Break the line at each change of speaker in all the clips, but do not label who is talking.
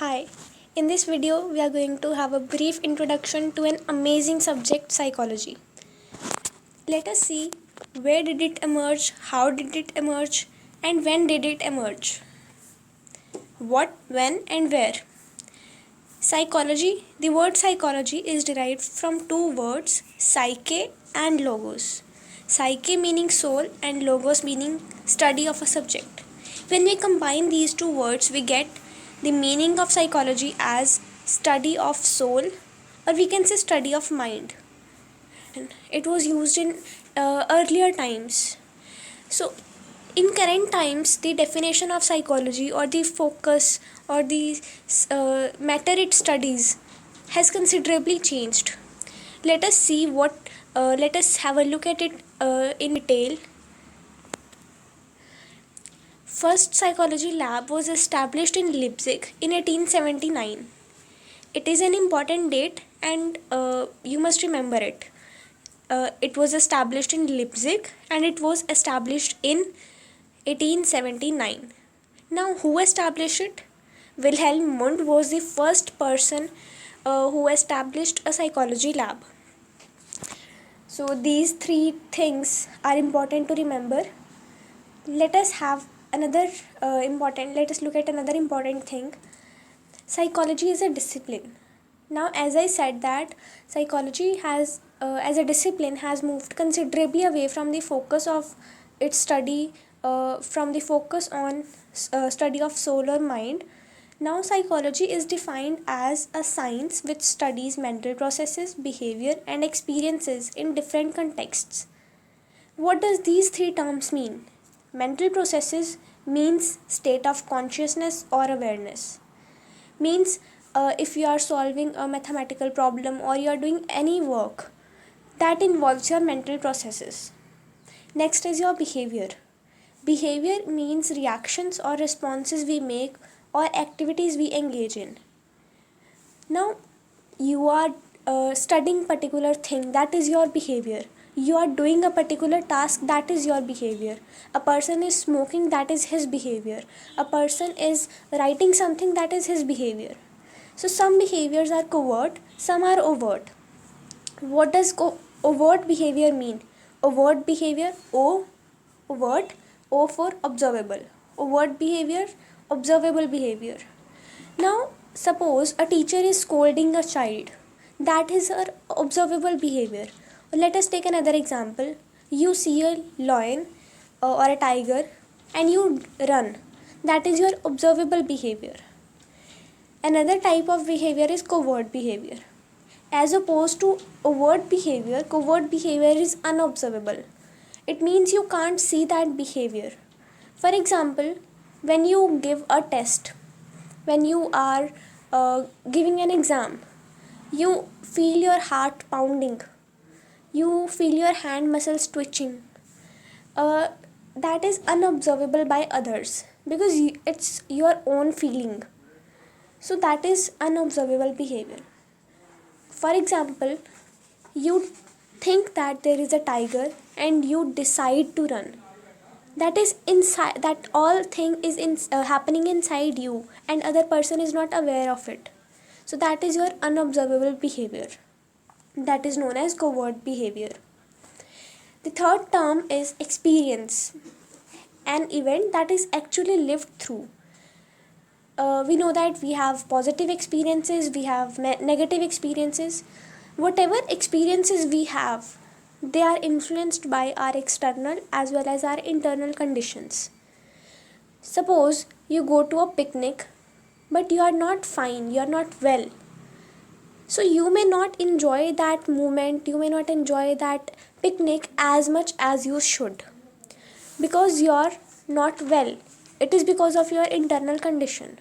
Hi, in this video, we are going to have a brief introduction to an amazing subject, psychology. Let us see where did it emerge, how did it emerge, and when did it emerge. What, when, and where. Psychology. The word psychology is derived from two words, psyche and logos. Psyche meaning soul and logos meaning study of a subject. When we combine these two words, we get the meaning of psychology as study of soul, or we can say study of mind. It was used in earlier times. So, in current times, the definition of psychology or the focus or the matter it studies has considerably changed. Let us see what. Let us have a look at it in detail. First psychology lab was established in Leipzig in 1879. It is an important date and you must remember it. It was established in Leipzig and it was established in 1879. Now, who established it? Wilhelm Wundt was the first person who established a psychology lab. So, these three things are important to remember. Let us look at another important thing. Psychology is a discipline. Now, as I said that psychology has as a discipline has moved considerably away from the focus of its study, from the focus on study of soul or mind. Now, psychology is defined as a science which studies mental processes, behavior, and experiences in different contexts. What does these three terms mean? Mental processes means state of consciousness or awareness. Means if you are solving a mathematical problem or you are doing any work that involves your mental processes. Next is your behavior. Behavior means reactions or responses we make or activities we engage in. Now, you are studying particular thing, that is your behavior. You are doing a particular task, that is your behavior. A person is smoking, that is his behavior. A person is writing something, that is his behavior. So some behaviors are covert, some are overt. What does overt behavior mean? Overt behavior, overt, O for observable. Overt behavior, observable behavior. Now, suppose a teacher is scolding a child. That is her observable behavior. Let us take another example. You see a lion or a tiger and you run. That is your observable behavior. Another type of behavior is covert behavior. As opposed to overt behavior, covert behavior is unobservable. It means you can't see that behavior. For example, when you give a test, when you are giving an exam, you feel your heart pounding, you feel your hand muscles twitching. That is unobservable by others because it's your own feeling. So that is unobservable behavior. For example, you think that there is a tiger and you decide to run. That is inside, that all thing is happening inside you and other person is not aware of it. So that is your unobservable behavior. That is known as covert behavior. The third term is experience, an event that is actually lived through. We know that we have positive experiences, we have negative experiences. Whatever experiences we have, they are influenced by our external as well as our internal conditions. Suppose you go to a picnic, but you are not fine, you are not well. So you may not enjoy that moment, you may not enjoy that picnic as much as you should because you are not well. It is because of your internal condition.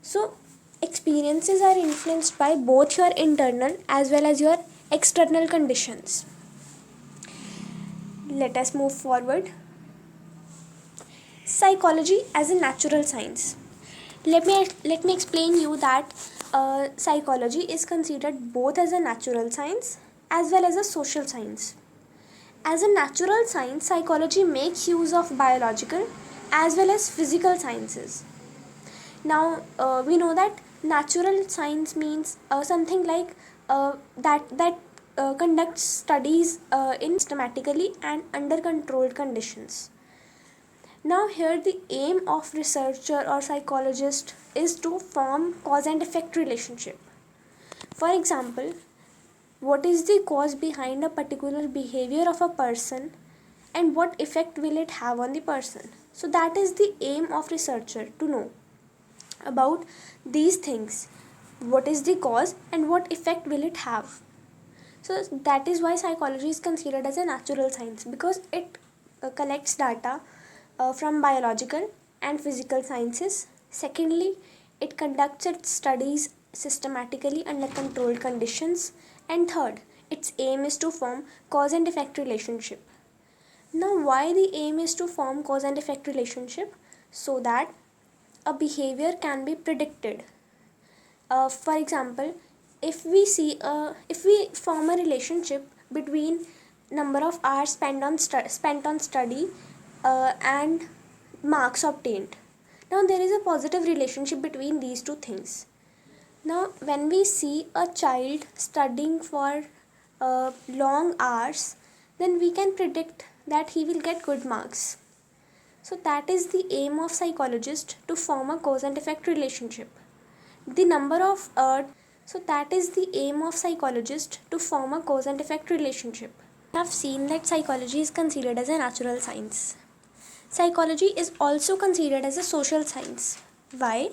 So experiences are influenced by both your internal as well as your external conditions. Let us move forward. Psychology as a natural science. Let me explain you that psychology is considered both as a natural science as well as a social science. As a natural science, psychology makes use of biological as well as physical sciences. Now we know that natural science means something like that conducts studies in systematically and under controlled conditions. Now here the aim of researcher or psychologist is to form cause and effect relationship. For example, what is the cause behind a particular behavior of a person and what effect will it have on the person? So that is the aim of researcher, to know about these things. What is the cause and what effect will it have? So that is why psychology is considered as a natural science, because it collects data from biological and physical sciences. Secondly, it conducts its studies systematically under controlled conditions. And third, its aim is to form cause and effect relationship. Now, why the aim is to form cause and effect relationship? So that a behavior can be predicted. For example, if we form a relationship between number of hours spent on study and marks obtained, now there is a positive relationship between these two things. Now when we see a child studying for long hours, then we can predict that he will get good marks. So that is the aim of psychologist, to form a cause and effect relationship. The number of so that is the aim of psychologist, to form a cause and effect relationship. We have seen that psychology is considered as a natural science. Psychology is also considered as a social science. Why?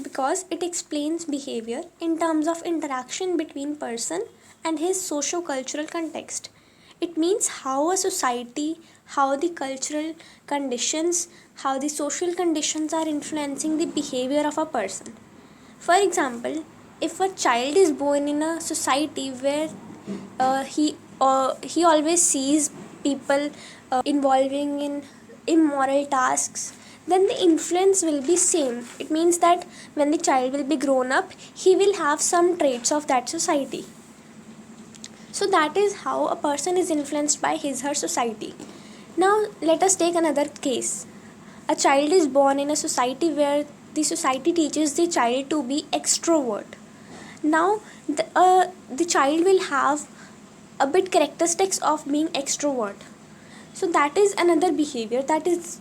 Because it explains behavior in terms of interaction between person and his socio-cultural context. It means how a society, how the cultural conditions, how the social conditions are influencing the behavior of a person. For example, if a child is born in a society where he always sees people involving in immoral tasks, then the influence will be same. It means that when the child will be grown up, he will have some traits of that society. So that is how a person is influenced by his her society. Now let us take another case. A child is born in a society where the society teaches the child to be extrovert. Now the child will have a bit characteristics of being extrovert. So that is another behavior that is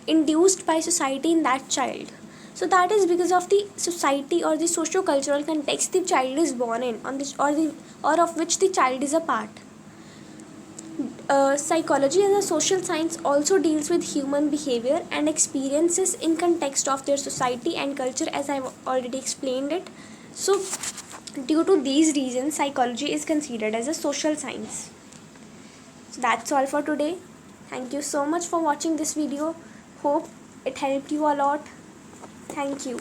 induced by society in that child. So that is because of the society or the socio-cultural context the child is born in, on this or of which the child is a part. Psychology as a social science also deals with human behavior and experiences in context of their society and culture, as I've already explained it. So due to these reasons, psychology is considered as a social science. So that's all for today. Thank you so much for watching this video. Hope it helped you a lot. Thank you.